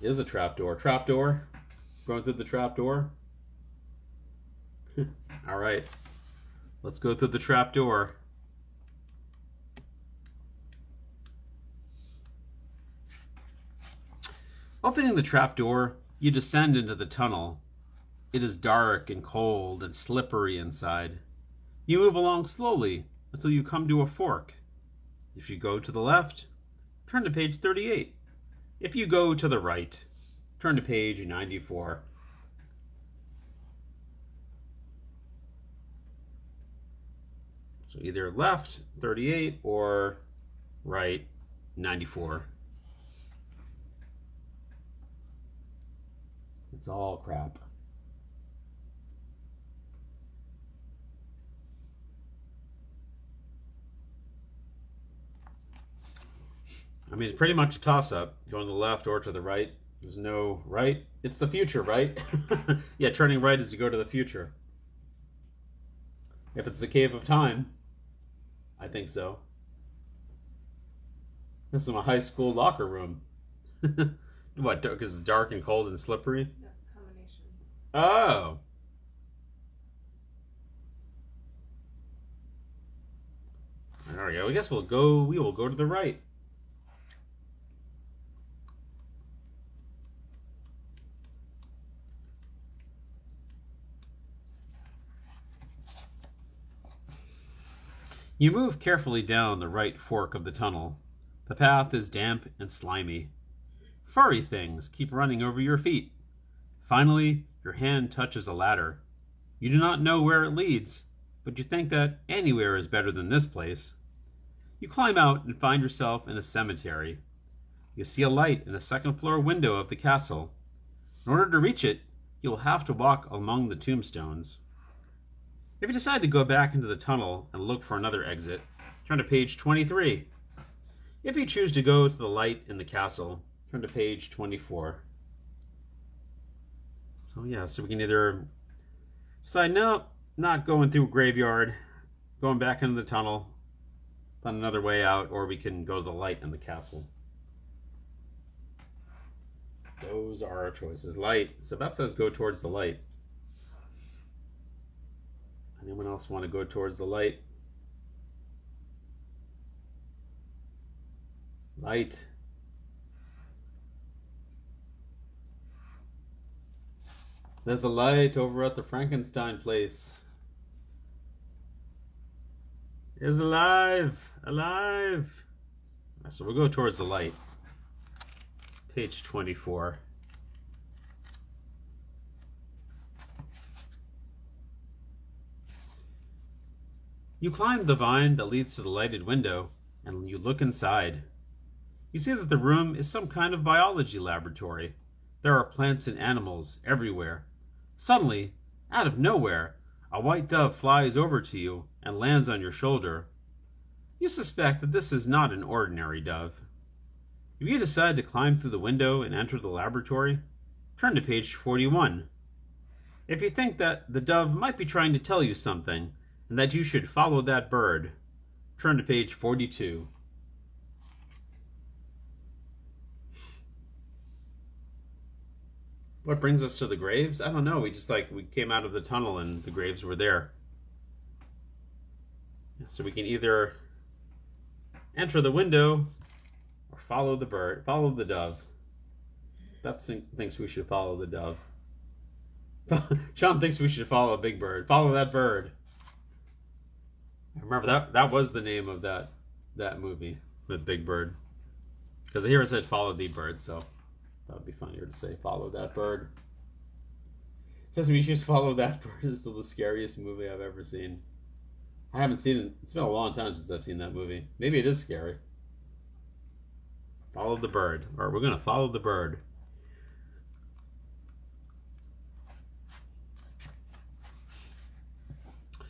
[SPEAKER 1] It is a trapdoor. Trapdoor. Going through the trapdoor. All right. Let's go through the trapdoor. Opening the trapdoor, you descend into the tunnel. It is dark and cold and slippery inside. You move along slowly until you come to a fork. If you go to the left, turn to page 38. If you go to the right, turn to page 94. So either left, 38, or right, 94. It's all crap. I mean, it's pretty much a toss-up, going to the left or to the right. There's no right. It's the future, right? Yeah, turning right is to go to the future. If it's the Cave of Time, I think so. This is my high school locker room. What, because it's dark and cold and slippery?
[SPEAKER 2] No, combination.
[SPEAKER 1] Oh. There we go. I guess we will go to the right. You move carefully down the right fork of the tunnel. The path is damp and slimy. Furry things keep running over your feet. Finally, your hand touches a ladder. You do not know where it leads, but you think that anywhere is better than this place. You climb out and find yourself in a cemetery. You see a light in the second-floor window of the castle. In order to reach it, you will have to walk among the tombstones. If you decide to go back into the tunnel and look for another exit, turn to page 23. If you choose to go to the light in the castle, turn to page 24. So we can either decide, no, not going through a graveyard, going back into the tunnel, find another way out, or we can go to the light in the castle. Those are our choices. Light. So that says go towards the light. Anyone else want to go towards the light? Light. There's a light over at the Frankenstein place. It's alive! Alive! So we'll go towards the light. Page 24. You climb the vine that leads to the lighted window, and you look inside. You see that the room is some kind of biology laboratory. There are plants and animals everywhere. Suddenly, out of nowhere, a white dove flies over to you and lands on your shoulder. You suspect that this is not an ordinary dove. If you decide to climb through the window and enter the laboratory, turn to page 41. If you think that the dove might be trying to tell you something, and that you should follow that bird, turn to page 42. What brings us to the graves? I don't know. We came out of the tunnel and the graves were there. So we can either enter the window or follow the dove. Beth thinks we should follow the dove. Sean thinks we should follow a big bird. Follow that bird. I remember that was the name of that movie with Big Bird. Because here it said follow the bird, so that would be funnier to say follow that bird. It says we should follow that bird. It's still the scariest movie I've ever seen. I haven't seen it. It's been a long time since I've seen that movie. Maybe it is scary. Follow the bird. Or we're going to follow the bird.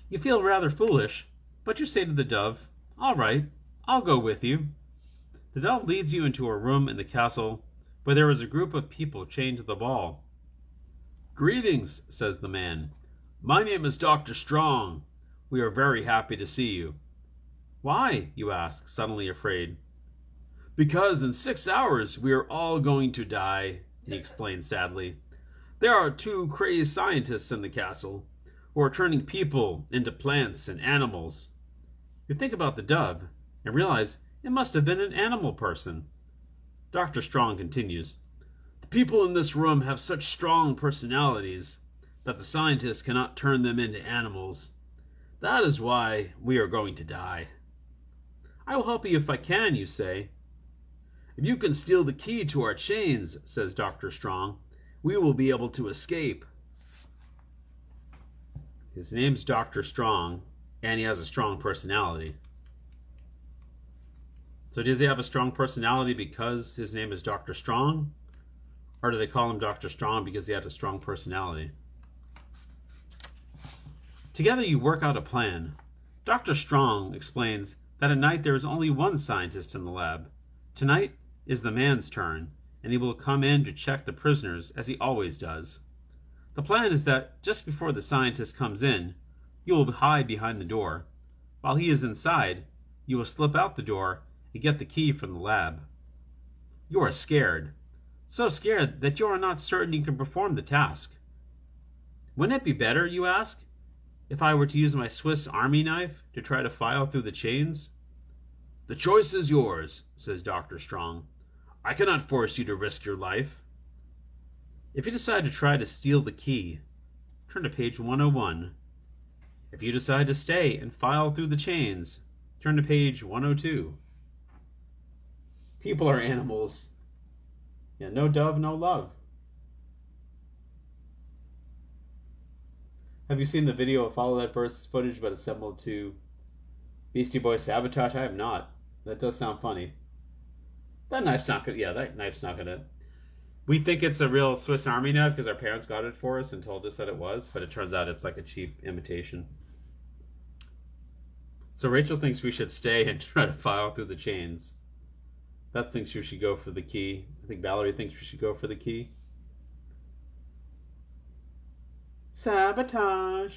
[SPEAKER 1] You feel rather foolish, but you say to the dove, "All right, I'll go with you." The dove leads you into a room in the castle where there is a group of people chained to the wall. "Greetings," says the man. "My name is Dr. Strong. We are very happy to see you." "Why?" you ask, suddenly afraid. "Because in 6 hours we are all going to die," he explains sadly. "There are 2 crazed scientists in the castle who are turning people into plants and animals." You think about the dove and realize it must have been an animal person. Dr. Strong continues, "The people in this room have such strong personalities that the scientists cannot turn them into animals. That is why we are going to die." "I will help you if I can," you say. "If you can steal the key to our chains," says Dr. Strong, "we will be able to escape." His name's Dr. Strong, and he has a strong personality. So does he have a strong personality because his name is Dr. Strong? Or do they call him Dr. Strong because he had a strong personality? Together you work out a plan. Dr. Strong explains that at night there is only one scientist in the lab. Tonight is the man's turn, and he will come in to check the prisoners as he always does. The plan is that just before the scientist comes in, you will hide behind the door. While he is inside, you will slip out the door and get the key from the lab. You are scared, so scared that you are not certain you can perform the task. Wouldn't it be better, you ask, if I were to use my Swiss Army knife to try to file through the chains? The choice is yours, says Dr. Strong. I cannot force you to risk your life. If you decide to try to steal the key, turn to page 101. If you decide to stay and file through the chains, turn to page 102. People are animals. Yeah, no dove, no love. Have you seen the video of Follow That Bird's footage but assembled to Beastie Boys Sabotage? I have not. That does sound funny. That knife's not gonna. Yeah, that knife's not gonna. We think it's a real Swiss Army knife because our parents got it for us and told us that it was, but it turns out it's like a cheap imitation. So Rachel thinks we should stay and try to file through the chains. Beth thinks we should go for the key. I think Valerie thinks we should go for the key. Sabotage.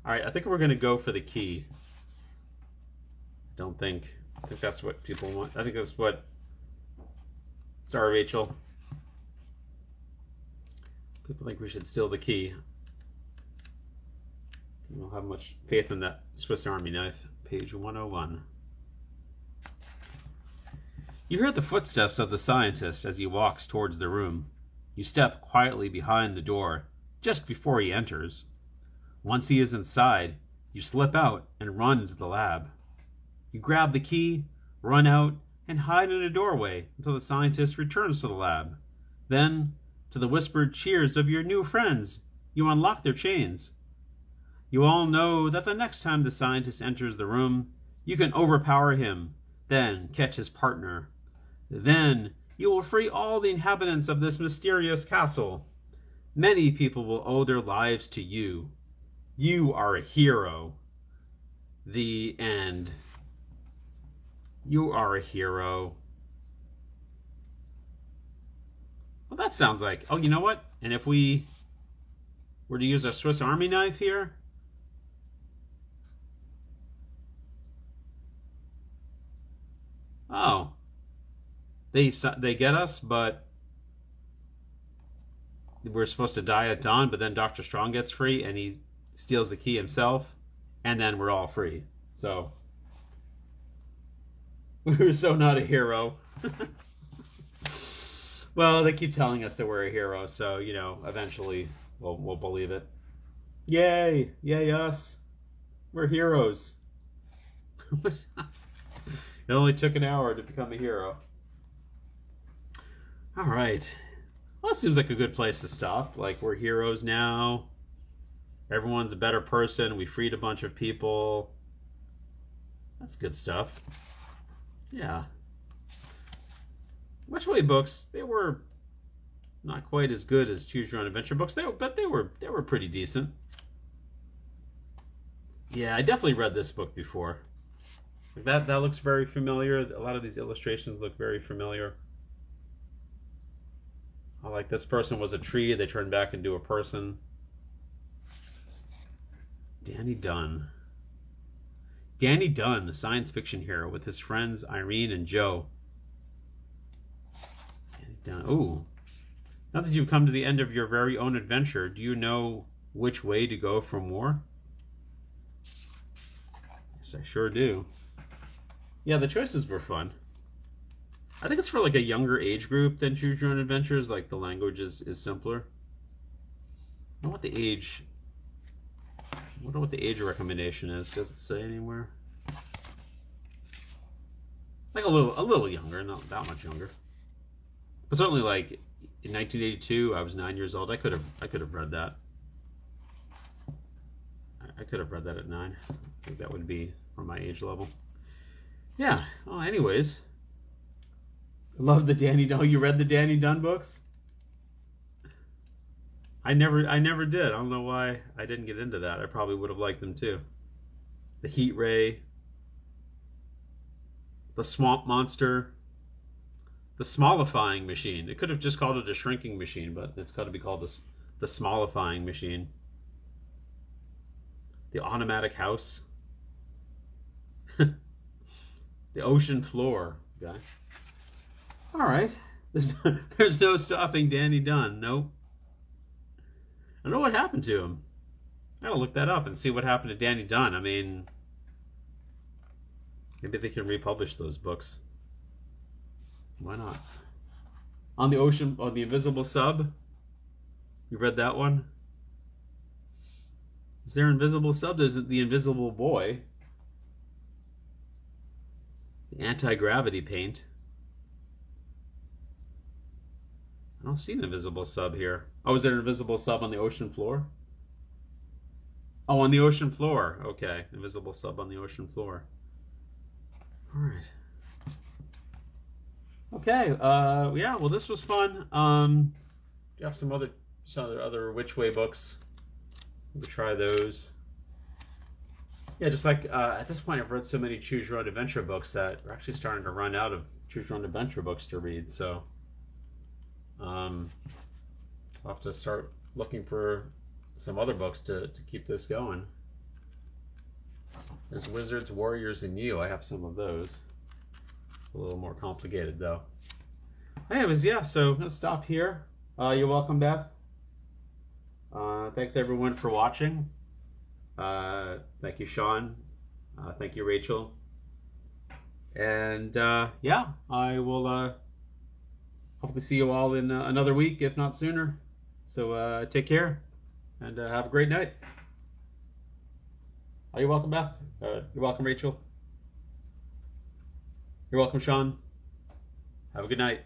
[SPEAKER 1] Alright, I think we're going to go for the key. I think that's what people want. I think that's what... Sorry, Rachel. People think we should steal the key. I don't have much faith in that Swiss Army knife. Page 101. You hear the footsteps of the scientist as he walks towards the room. You step quietly behind the door, just before he enters. Once he is inside, you slip out and run into the lab. You grab the key, run out, and hide in a doorway until the scientist returns to the lab. Then, to the whispered cheers of your new friends, you unlock their chains. You all know that the next time the scientist enters the room, you can overpower him, then catch his partner. Then you will free all the inhabitants of this mysterious castle. Many people will owe their lives to you. You are a hero. The end. You are a hero. Well, that sounds like... Oh, you know what? And if we were to use our Swiss Army knife here... Oh. They get us, but... We're supposed to die at dawn, but then Dr. Strong gets free, and he steals the key himself, and then we're all free. So... We're so not a hero. Well, they keep telling us that we're a hero, so, you know, eventually we'll believe it. Yay! Yay us! We're heroes. It only took an hour to become a hero. Alright. Well, that seems like a good place to stop. Like, we're heroes now. Everyone's a better person. We freed a bunch of people. That's good stuff. Yeah. Which Way books, they were not quite as good as Choose Your Own Adventure books, but they were pretty decent. Yeah, I definitely read this book before. That looks very familiar. A lot of these illustrations look very familiar. I like this person was a tree, they turned back into a person. Danny Dunn. Danny Dunn, a science fiction hero with his friends Irene and Joe. Danny Dunn. Ooh. Now that you've come to the end of your very own adventure, do you know which way to go for more? Yes, I sure do. Yeah, the choices were fun. I think it's for like a younger age group than Choose Your Own Adventures. Like the language is simpler. I don't know what the age... I wonder what the age recommendation is. Does it say anywhere? Like a little younger, not that much younger. But certainly, like in 1982, I was 9 years old. I could have read that. I could have read that at 9. I think that would be for my age level. Yeah. Well, anyways, I love the Danny Dunn. Oh, you read the Danny Dunn books? I never did. I don't know why I didn't get into that. I probably would have liked them too. The Heat Ray, the Swamp Monster. The smallifying machine. It could have just called it a shrinking machine, but it's got to be called the smallifying machine. The automatic house. The ocean floor. Okay. All right. There's no stopping Danny Dunn. Nope. I don't know what happened to him. I gotta look that up and see what happened to Danny Dunn. I mean, maybe they can republish those books. Why not? On the Invisible Sub. You read that one? Is there Invisible Sub? There's the Invisible Boy. The anti-gravity paint. I don't see an Invisible Sub here. Oh, is there an Invisible Sub on the ocean floor? Oh, on the ocean floor. Okay, Invisible Sub on the ocean floor. All right. Okay. Yeah. Well, this was fun. You have some other Which Way books. We could try those. Yeah, just like at this point, I've read so many Choose Your Own Adventure books that we're actually starting to run out of Choose Your Own Adventure books to read. So, I'll have to start looking for some other books to keep this going. There's Wizards, Warriors, and You. I have some of those. A little more complicated though. Anyways, yeah. So I'm gonna stop here. You're welcome, Beth. Thanks everyone for watching. Thank you, Sean. Thank you, Rachel. And yeah, I will hopefully see you all in another week, if not sooner. So take care and have a great night. Oh, you're welcome, Beth. You're welcome, Rachel. You're welcome, Sean. Have a good night.